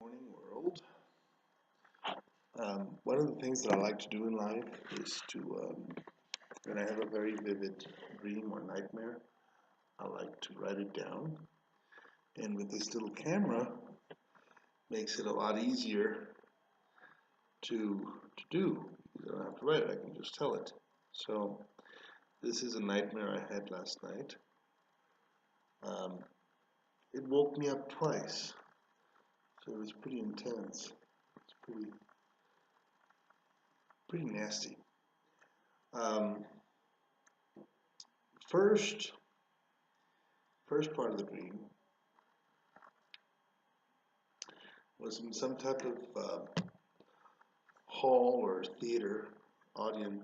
Morning world. One of the things that I like to do in life is when I have a very vivid dream or nightmare, I like to write it down. And with this little camera, makes it a lot easier to do. You don't have to write it, I can just tell it. So this is a nightmare I had last night. Um, it woke me up twice, so it was pretty intense. It's pretty nasty. Um, first part of the dream was in some type of hall or theater, audience,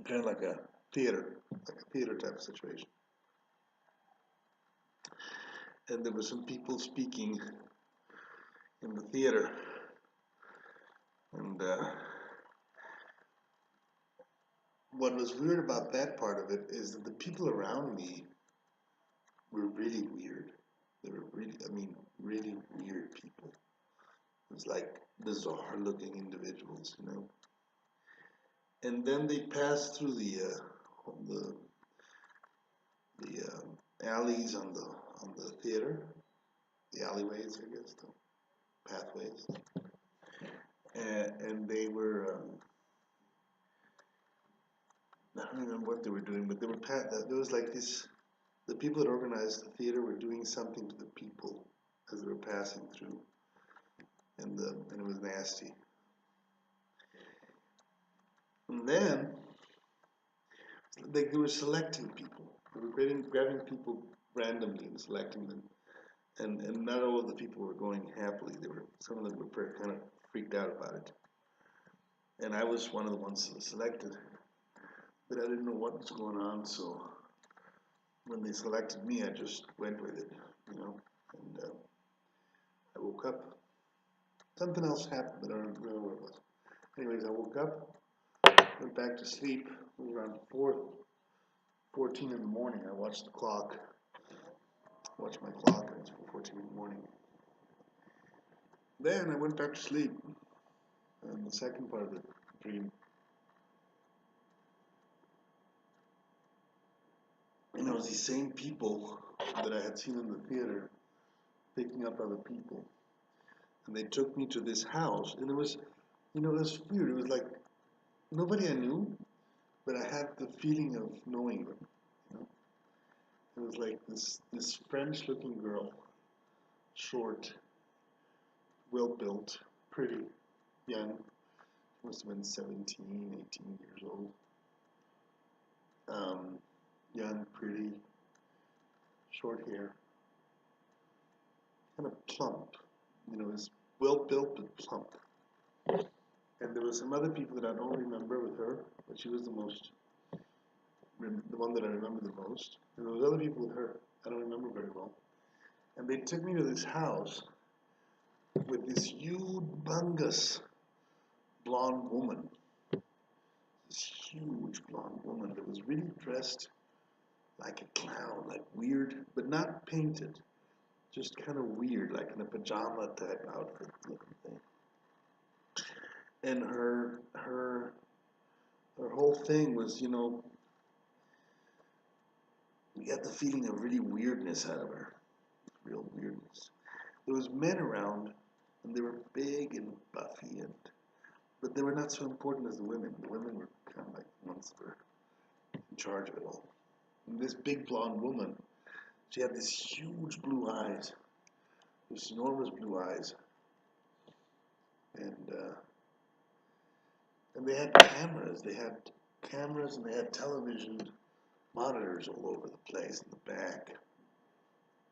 kind of like a theater type of situation. And there were some people speaking in the theater, and what was weird about that part of it is that the people around me were really weird. They were really weird people. It was like bizarre-looking individuals, you know. And then they passed through the alleys on the theater, the alleyways, I guess, the pathways, and they were. I don't remember what they were doing, but there was like this. The people that organized the theater were doing something to the people as they were passing through, and it was nasty. And then, they were selecting people. They were grabbing people randomly and selecting them. And not all of the people were going happily. Some of them were kind of freaked out about it. And I was one of the ones that was selected, but I didn't know what was going on. So when they selected me, I just went with it, you know. And I woke up. Something else happened, but I don't remember what it was. Anyways, I woke up, went back to sleep. It was around 4:14 in the morning. I watched the clock. Watched my clock, and it was 4:14 in the morning. Then I went back to sleep. And the second part of the dream, and it was these same people that I had seen in the theater picking up other people. And they took me to this house, and it was weird. It was like nobody I knew, but I had the feeling of knowing them. You know? It was like this French-looking girl, short, well-built, pretty, young. She must have been 17, 18 years old. Young, pretty, short hair, kind of plump. You know, is well-built but plump. And there were some other people that I don't remember with her, but she was the one that I remember the most. And there was other people with her I don't remember very well. And they took me to this house with this humongous blonde woman. This huge blonde woman that was really dressed like a clown, like weird, but not painted. Just kind of weird, like in a pajama type outfit looking thing. And her whole thing was, you got the feeling of really weirdness out of her. Real weirdness. There was men around, and they were big and buffy, but they were not so important as the women. The women were kind of like the ones that were in charge of it all. And this big blonde woman, she had these huge blue eyes, this enormous blue eyes, and they had cameras. They had cameras, and they had television monitors all over the place in the back.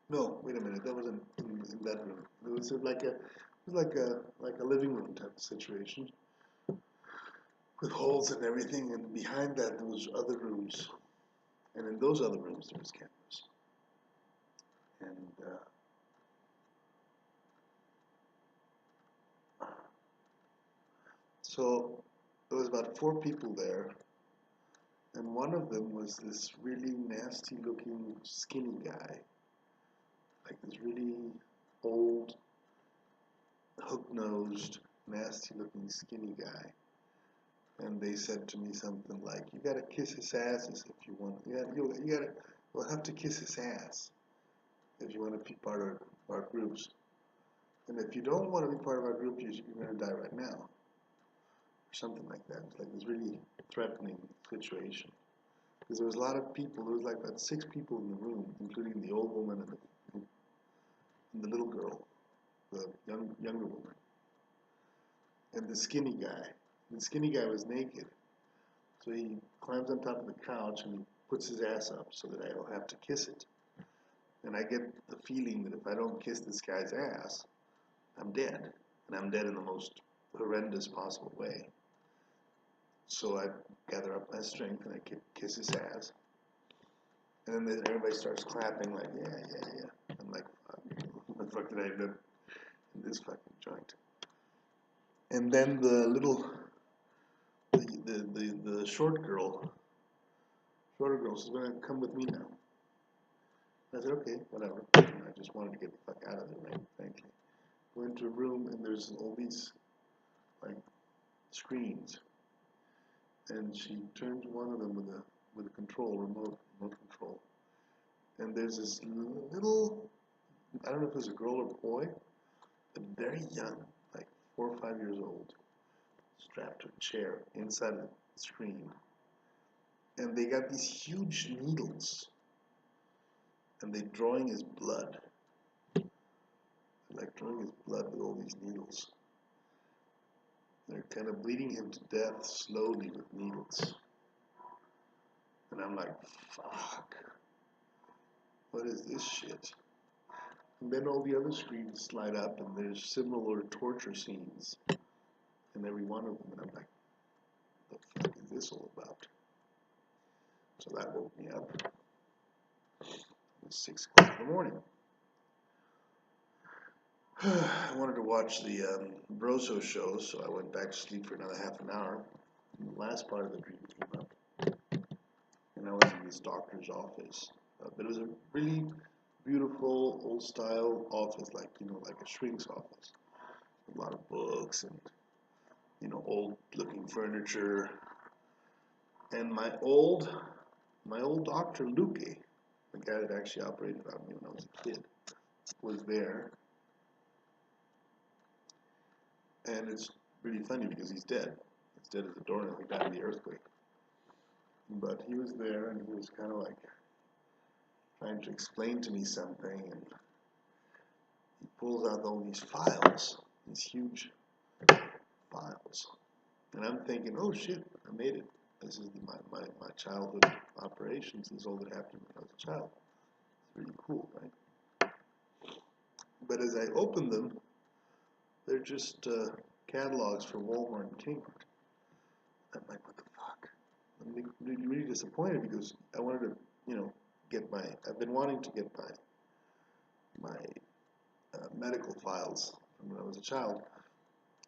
No, wait a minute. That wasn't in that room. It was like a living room type of situation with holes and everything. And behind that there was other rooms, and in those other rooms there was cameras. And so there was about 4 people there, and one of them was this really nasty-looking, skinny guy, like this really old, hook-nosed, nasty-looking, skinny guy. And they said to me something like, "You gotta kiss his asses if you want. You'll have to kiss his ass if you want to be part of our groups. And if you don't want to be part of our group, you're gonna die right now." Or something like that. It's like this really threatening situation. Because there was a lot of people. There was like about 6 people in the room, including the old woman and the little girl, the younger woman, and the skinny guy. The skinny guy was naked, so he climbs on top of the couch and he puts his ass up so that I don't have to kiss it. And I get the feeling that if I don't kiss this guy's ass, I'm dead, and I'm dead in the most horrendous possible way. So I gather up my strength and I kiss his ass. And then everybody starts clapping like, yeah, yeah, yeah. I'm like, fuck, what the fuck did I do in this fucking joint? And then the shorter girl says, "Well, come with me now." I said, okay, whatever. I just wanted to get the fuck out of there, right? Frankly. Go into a room and there's all these like screens. And she turns one of them with a control, remote control. And there's this little, I don't know if it was a girl or boy, but very young, like 4 or 5 years old, strapped to a chair inside the screen. And they got these huge needles, and they're drawing his blood. They're like drawing his blood with all these needles. They're kind of bleeding him to death slowly with needles. And I'm like, fuck. What is this shit? And then all the other screens slide up and there's similar torture scenes in every one of them. And I'm like, what the fuck is this all about? So that woke me up. It was 6 o'clock in the morning. I wanted to watch the Broso show, so I went back to sleep for another half an hour. And the last part of the dream came up. And I was in this doctor's office. But it was a really beautiful, old-style office, like a shrink's office. A lot of books and, old-looking furniture. And my old doctor, Luke, the guy that actually operated on me when I was a kid, was there. And it's really funny because he's dead. He's dead as a doornail. He died in the earthquake. But he was there, and he was kind of like trying to explain to me something, and he pulls out all these files, these huge files. And I'm thinking, oh shit, I made it. This is my childhood operations. This is all that happened when I was a child. It's really cool, right? But as I open them, they're just catalogs for Walmart and Kmart. I'm like, what the fuck? I'm really disappointed because I wanted to, I've been wanting to get my medical files from when I was a child.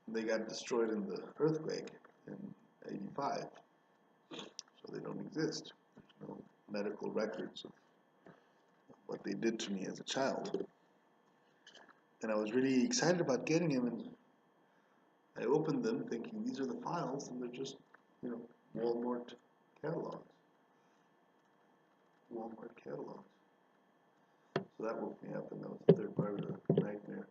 They got destroyed in the earthquake in '85, so they don't exist. There's no medical records of what they did to me as a child. And I was really excited about getting them, and I opened them thinking these are the files, and they're just, Walmart catalogs. Walmart catalogs. So that woke me up, and that was the third part of the nightmare.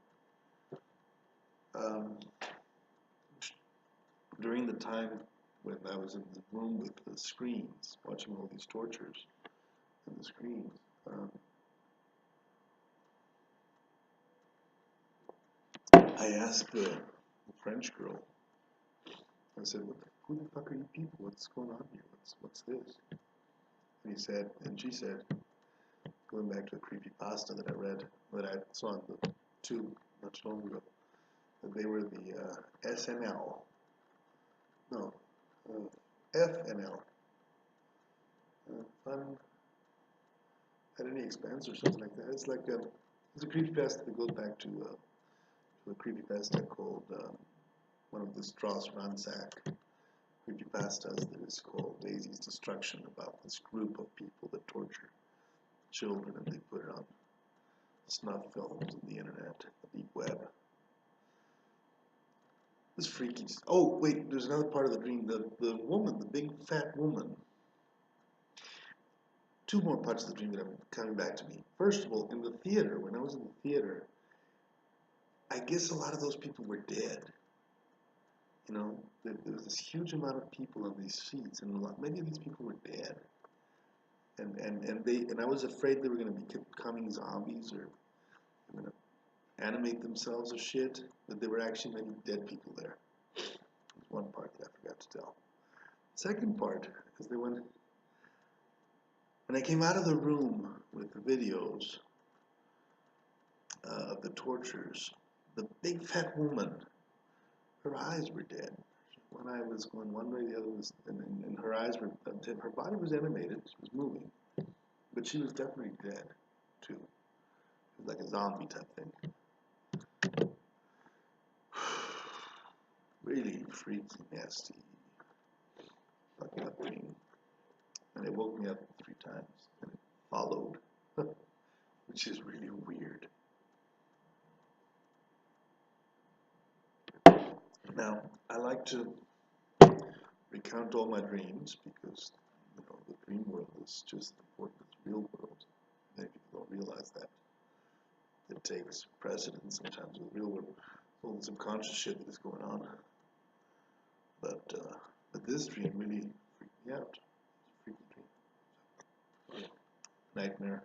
During the time when I was in the room with the screens, watching all these tortures in the screens, I asked the French girl, I said, who the fuck are you people? What's going on here? What's this? And she said, going back to a creepypasta that I read, that I saw on the tube not too long ago, that they were the FNL, fun at any expense or something like that. It's like it's a creepypasta that goes back to a creepypasta called one of the Strauss Ransack creepypastas that is called Daisy's Destruction, about this group of people that torture children and they put it on snuff films and the internet, the deep web. was freaky. Oh, wait, there's another part of the dream. The woman, the big fat woman. Two more parts of the dream that are coming back to me. First of all, in the theater, when I was in the theater, I guess a lot of those people were dead. You know, there was this huge amount of people on these seats, and many of these people were dead. And I was afraid they were going to becoming zombies or going to animate themselves or shit. But there were actually many dead people there. There's one part that I forgot to tell. Second part is when I came out of the room with the videos of the tortures, the big fat woman, her eyes were dead. One eye was going one way, the other was, and her eyes were, her body was animated, she was moving, but she was definitely dead, too. It was like a zombie type thing. Really freaky, nasty, fucking up dream. And it woke me up 3 times, and it followed, which is really weird. Now, I like to recount all my dreams because, you know, the dream world is just important as the real world. Many people don't realize that. It takes precedence sometimes with the real world. All the subconscious shit that is going on. But this dream really freaked me out. It's a freaky dream. Nightmare.